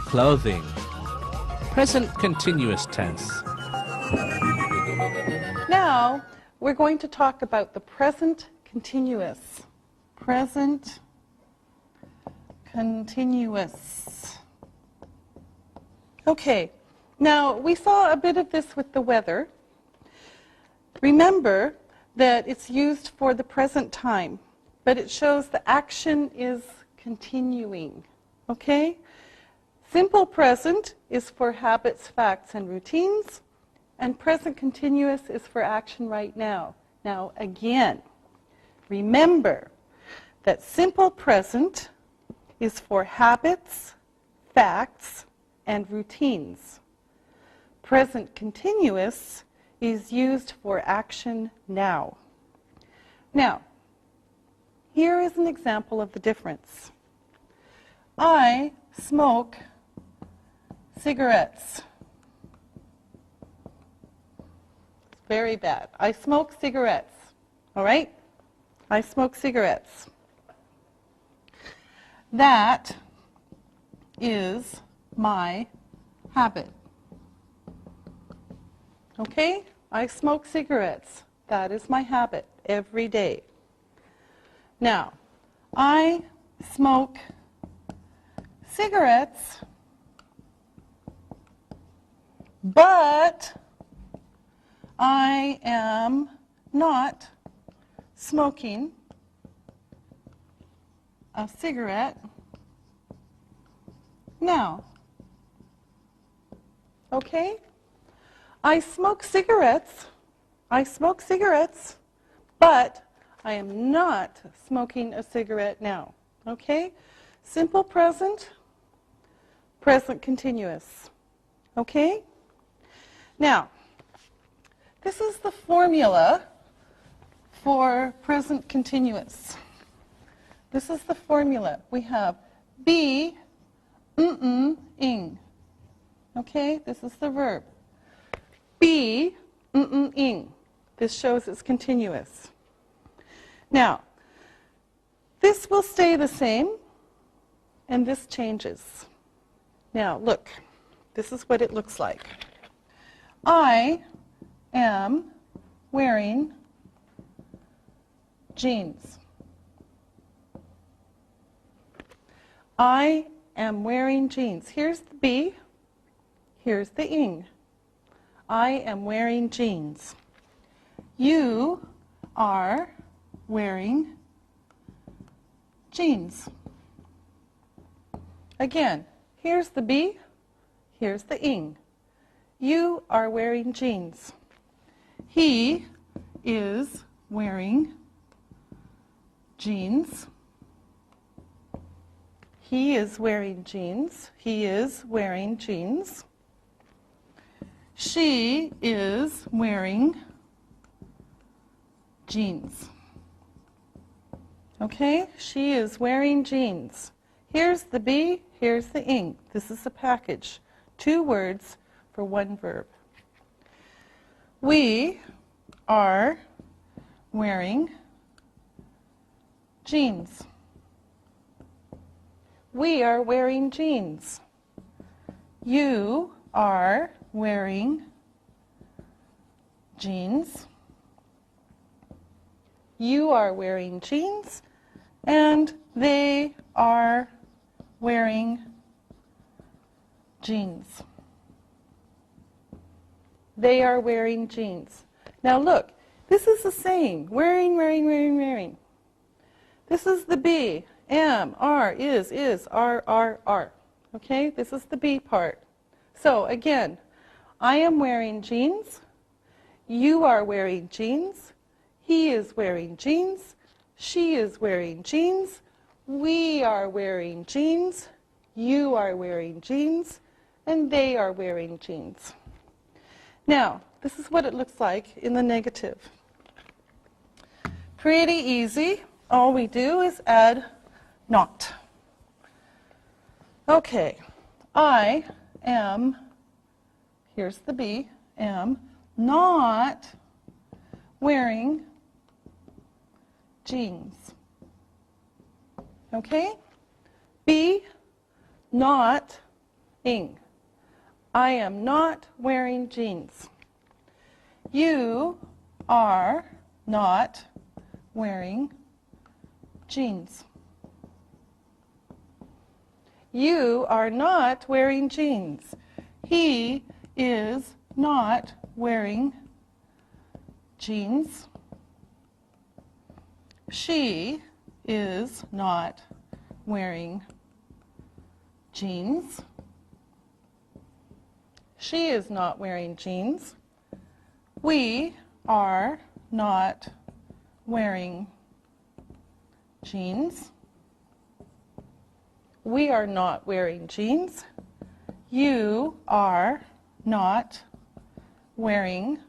clothing. Present continuous tense. Now, we're going to talk about the present continuous. Present continuous. Okay, now we saw a bit of this with the weather. Remember that it's used for the present time, but it shows the action is continuing. Okay? Simple present is for habits, facts, and routines, and present continuous is for action right now. Now, again, remember that simple present is for habits, facts, and routines. Present continuous is used for action now. Now, here is an example of the difference. I smoke cigarettes. It's very bad. I smoke cigarettes. All right? I smoke cigarettes. That is my habit. Okay? I smoke cigarettes. That is my habit every day. Now, I smoke cigarettes, but I am not smoking a cigarette now. Okay? I smoke cigarettes, but I am not smoking a cigarette now. Okay? Simple present, present continuous. Okay? Now, this is the formula for present continuous. This is the formula. We have be, ing. Okay? This is the verb. Be, ing. This shows it's continuous. Now, this will stay the same, and this changes. Now, look. This is what it looks like. I am wearing jeans. I am wearing jeans. Here's the be. Here's the ing. I am wearing jeans. You are wearing jeans. Again, here's the be. Here's the ing. You are wearing jeans. He is wearing jeans. He is wearing jeans. He is wearing jeans. She is wearing jeans. Okay? She is wearing jeans. Here's the be, here's the ing. This is a package. 2 words for 1 verb. We are wearing jeans. We are wearing jeans. You are wearing jeans. You are wearing jeans. And they are wearing jeans. They are wearing jeans. Now look, this is the same. Wearing, wearing, wearing, wearing. This is the be. Am, are, is, are. Okay, this is the be part. So again, I am wearing jeans. You are wearing jeans. He is wearing jeans. She is wearing jeans. We are wearing jeans. You are wearing jeans. And they are wearing jeans. Now, this is what it looks like in the negative. Pretty easy. All we do is add not. Okay. I am, here's the be, am not wearing jeans. Okay? Be not ing. I am not wearing jeans. You are not wearing jeans. You are not wearing jeans. He is not wearing jeans. She is not wearing jeans. She is not wearing jeans. We are not wearing jeans. We are not wearing jeans. You are not wearing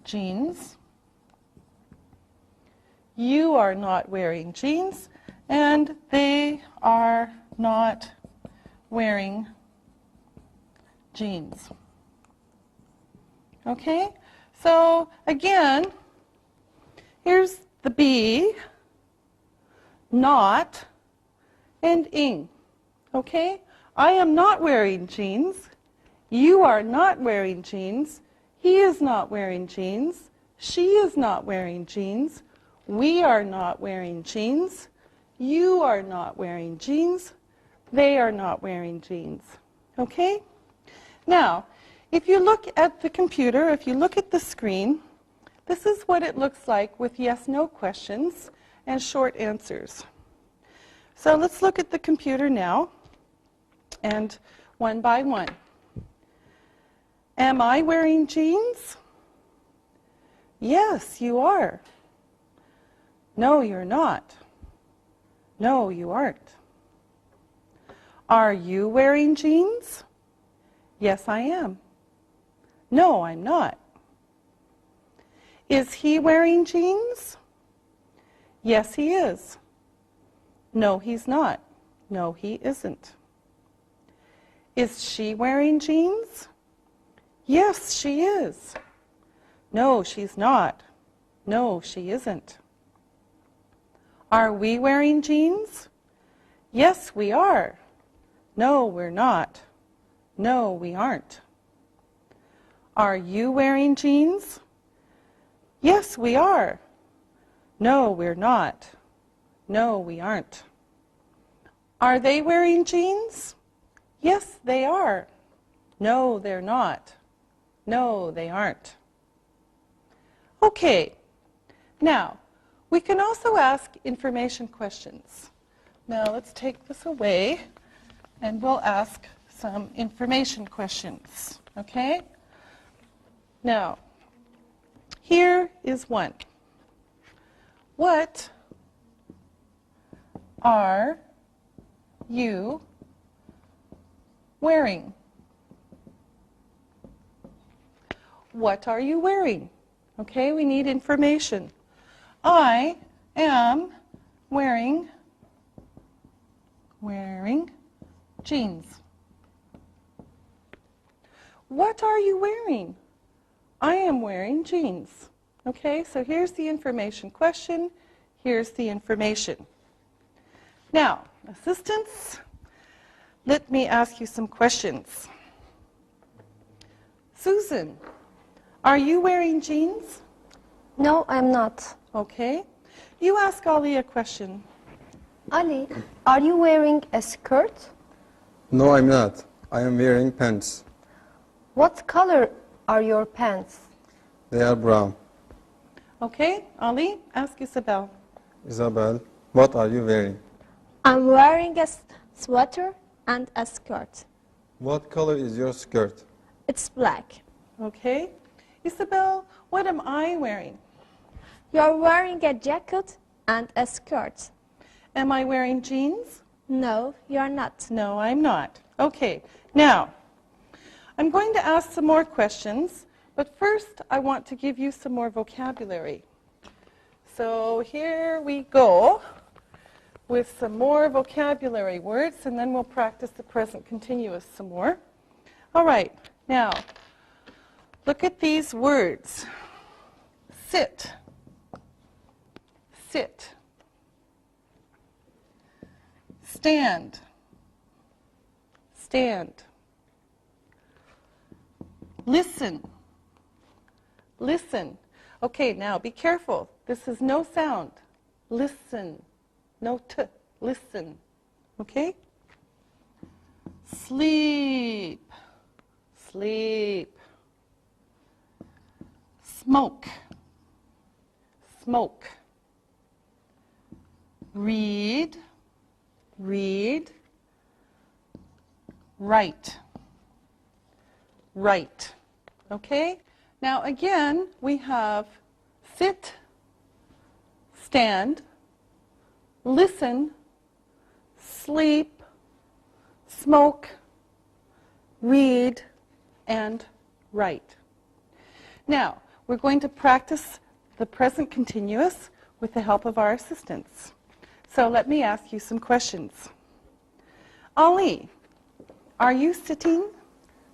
jeans. You are not wearing jeans. And they are not wearing jeans. Okay? So again, here's the be, not, and ing. Okay? I am not wearing jeans. You are not wearing jeans. He is not wearing jeans. She is not wearing jeans. We are not wearing jeans. You are not wearing jeans. They are not wearing jeans. Okay? Now, if you look at the computer, if you look at the screen, this is what it looks like with yes/no questions and short answers. So let's look at the computer now, and one by one. Am I wearing jeans? Yes, you are. No, you're not. No, you aren't. Are you wearing jeans? Yes, I am. No, I'm not. Is he wearing jeans? Yes, he is. No, he's not. No, he isn't. Is she wearing jeans? Yes, she is. No, she's not. No, she isn't. Are we wearing jeans? Yes, we are. No, we're not. No, we aren't. Are you wearing jeans? Yes, we are. No, we're not. No, we aren't. Are they wearing jeans? Yes, they are. No, they're not. No, they aren't. Okay, now, we can also ask information questions. Now, let's take this away, and we'll ask some information questions, okay? Now, here is one. What are you wearing? What are you wearing? Okay, we need information. I am wearing jeans. What are you wearing? I am wearing jeans. Okay, so here's the information question. Here's the information. Now, assistants, let me ask you some questions. Susan, are you wearing jeans? No, I'm not. Okay. You ask Ali a question. Ali, are you wearing a skirt? No, I'm not. I am wearing pants. What color are your pants? They are brown. Okay, Ali, ask Isabel. Isabel, what are you wearing? I'm wearing a sweater and a skirt. What color is your skirt? It's black. Okay. Isabel, what am I wearing? You're wearing a jacket and a skirt. Am I wearing jeans? No, you're not. No, I'm not. Okay, now, I'm going to ask some more questions, but first I want to give you some more vocabulary. So here we go with some more vocabulary words, and then we'll practice the present continuous some more. All right, now, look at these words. Sit. Sit. Stand. stand. Listen. Listen. Okay, now be careful. This is no sound. Listen. No t. Listen. Okay? Sleep. Sleep. Smoke. Smoke. Read. Read. Write. Write. Okay? Now again, we have sit, stand, listen, sleep, smoke, read, and write. Now, we're going to practice the present continuous with the help of our assistants. So let me ask you some questions. Ali, are you sitting?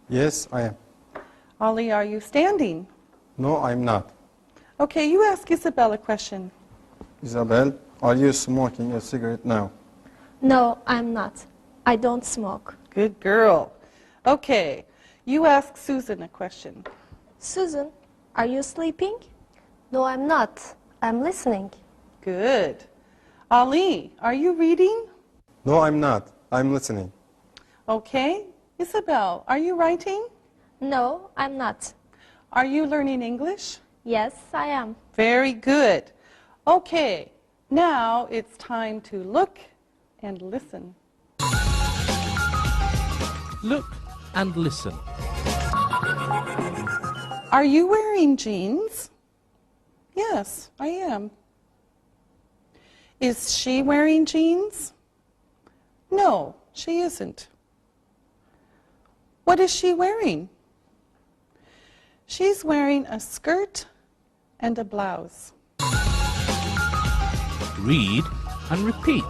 Yes, I am. Ali, are you standing? No, I'm not. Okay, you ask Isabel a question. Isabel, are you smoking a cigarette now? No, I'm not. I don't smoke. Good girl. Okay, you ask Susan a question. Susan, are you sleeping? No, I'm not. I'm listening. Good. Ali, are you reading? No, I'm not. I'm listening. Okay. Isabel, are you writing? No, I'm not. Are you learning English? Yes, I am. Very good. Okay, now it's time to look and listen. Look and listen. Are you wearing jeans? Yes, I am. Is she wearing jeans? No, she isn't. What is she wearing? She's wearing a skirt and a blouse. Read and repeat.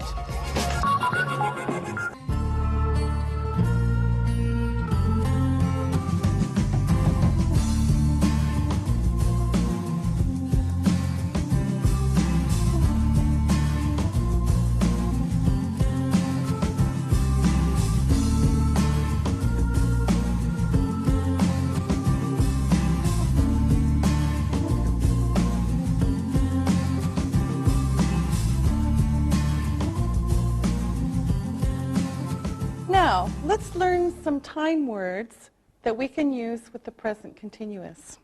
Now, let's learn some time words that we can use with the present continuous.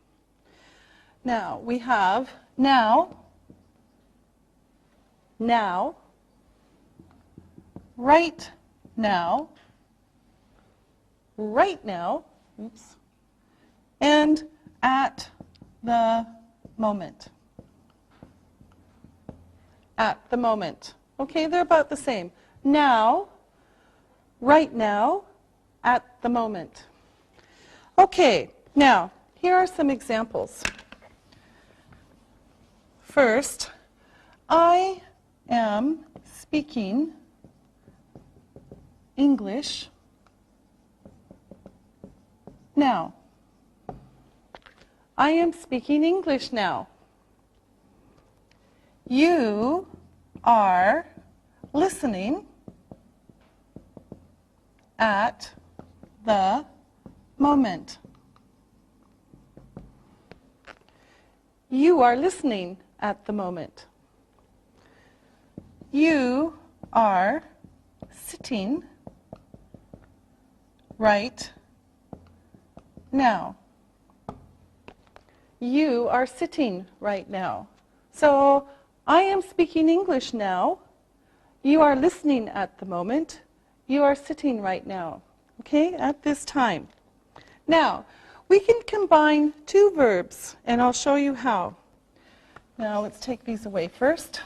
Now, we have now, now, right now, oops, and at the moment. At the moment. Okay, they're about the same. Now, right now, at the moment. Okay, now, here are some examples. First, I am speaking English now. I am speaking English now. You are listening at the moment. You are listening at the moment. You are sitting right now. You are sitting right now. So, I am speaking English now. You are listening at the moment. You are sitting right now, okay, at this time. Now, we can combine two verbs, and I'll show you how. Now, let's take these away first.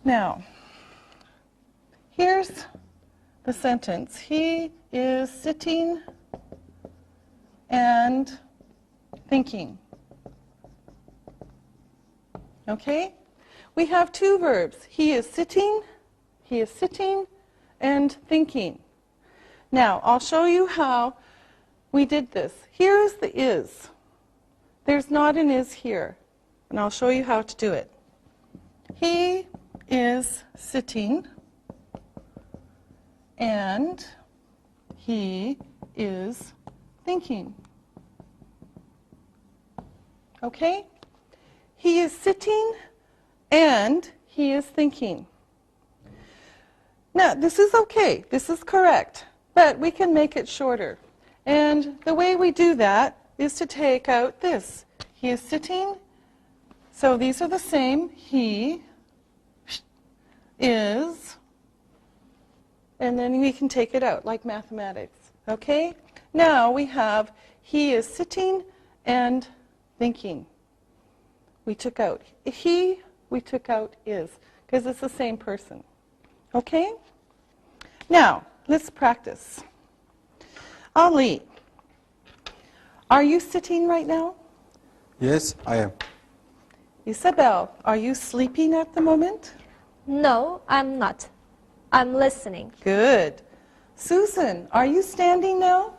Now, here's the sentence. He is sitting and thinking. Okay? We have two verbs. He is sitting and thinking. Now, I'll show you how we did this. Here is the is. There's not an is here, and I'll show you how to do it. He is sitting and he is thinking. Okay? He is sitting and he is thinking. Now, this is okay. This is correct. But we can make it shorter. And the way we do that is to take out this. He is sitting. So these are the same. He is. And then we can take it out like mathematics. Okay? Now we have he is sitting and thinking. We took out he, we took out is, because it's the same person. Okay? Now, let's practice. Ali, are you sitting right now? Yes, I am. Isabel, are you sleeping at the moment? No, I'm not. I'm listening. Good. Susan, are you standing now?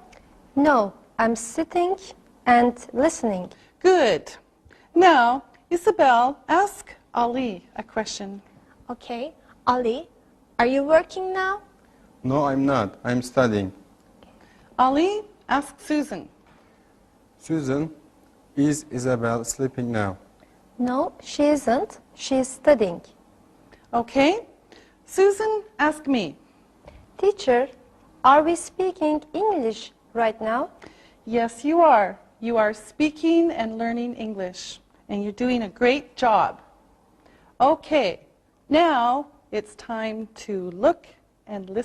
No, I'm sitting and listening. Good. Now, Isabel, ask Ali a question. Okay. Ali, are you working now? No, I'm not. I'm studying. Ali, ask Susan. Susan, is Isabel sleeping now? No, she isn't. She is studying. Okay. Susan, ask me. Teacher, are we speaking English right now? Yes, you are. You are speaking and learning English, and you're doing a great job. Okay, now it's time to look and listen.